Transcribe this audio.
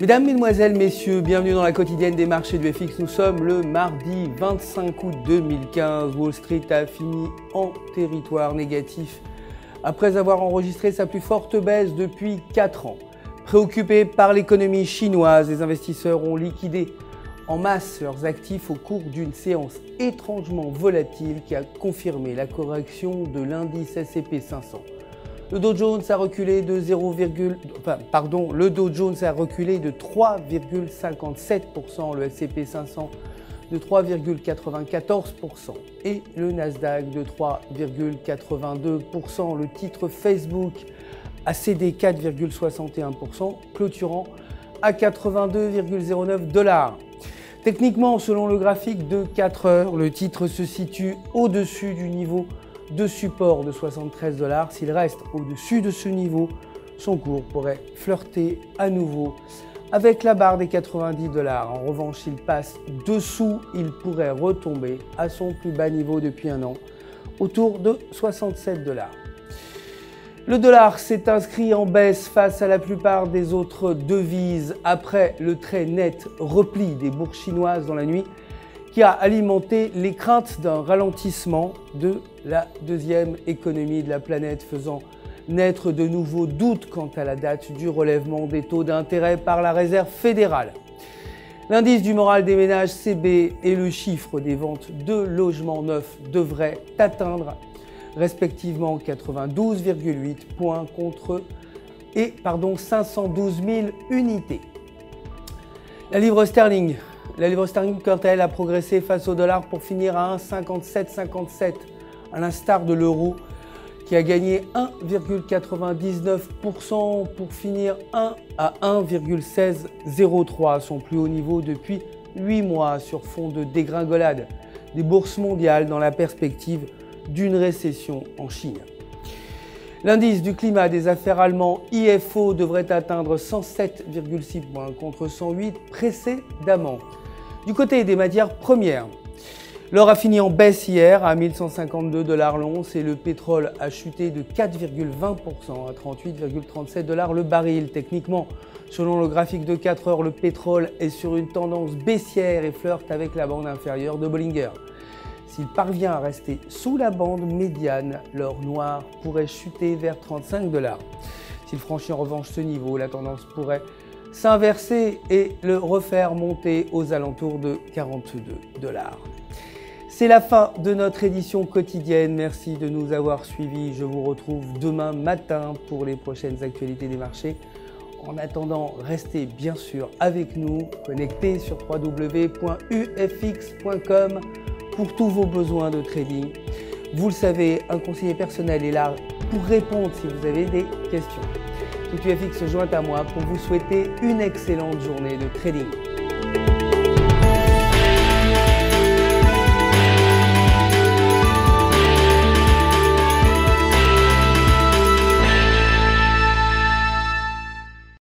Mesdames, Mesdemoiselles, Messieurs, bienvenue dans la quotidienne des marchés du FX. Nous sommes le mardi 25 août 2015. Wall Street a fini en territoire négatif après avoir enregistré sa plus forte baisse depuis 4 ans. Préoccupés par l'économie chinoise, les investisseurs ont liquidé en masse leurs actifs au cours d'une séance étrangement volatile qui a confirmé la correction de l'indice S&P 500. Le Dow Jones a reculé de 3,57%, le S&P 500 de 3,94% et le Nasdaq de 3,82%. Le titre Facebook a cédé 4,61%, clôturant à 82,09 $. Techniquement, selon le graphique de 4 heures, le titre se situe au-dessus du niveau de support de 73 $. S'il reste au-dessus de ce niveau, son cours pourrait flirter à nouveau avec la barre des 90 $. En revanche, s'il passe dessous, il pourrait retomber à son plus bas niveau depuis un an, autour de 67 $. Le dollar s'est inscrit en baisse face à la plupart des autres devises après le très net repli des bourses chinoises dans la nuit, qui a alimenté les craintes d'un ralentissement de la deuxième économie de la planète, faisant naître de nouveaux doutes quant à la date du relèvement des taux d'intérêt par la Réserve fédérale. L'indice du moral des ménages CB et le chiffre des ventes de logements neufs devraient atteindre respectivement 92,8 points contre 512 000 unités. La livre sterling, quant à elle, a progressé face au dollar pour finir à 1,5757, à l'instar de l'euro qui a gagné 1,99% pour finir à 1,1603, son plus haut niveau depuis 8 mois sur fond de dégringolade des bourses mondiales dans la perspective d'une récession en Chine. L'indice du climat des affaires allemand IFO devrait atteindre 107,6 points contre 108 précédemment. Du côté des matières premières, l'or a fini en baisse hier à 1152 $ l'once et le pétrole a chuté de 4,20% à 38,37 $ le baril. Techniquement, selon le graphique de 4 heures, le pétrole est sur une tendance baissière et flirte avec la bande inférieure de Bollinger. S'il parvient à rester sous la bande médiane, l'or noir pourrait chuter vers 35 $. S'il franchit en revanche ce niveau, la tendance pourrait s'inverser et le refaire monter aux alentours de 42 $. C'est la fin de notre édition quotidienne. Merci de nous avoir suivis. Je vous retrouve demain matin pour les prochaines actualités des marchés. En attendant, restez bien sûr avec nous, connectés sur www.ufx.com pour tous vos besoins de trading. Vous le savez, un conseiller personnel est là pour répondre si vous avez des questions. Tout UFX se joint à moi pour vous souhaiter une excellente journée de trading.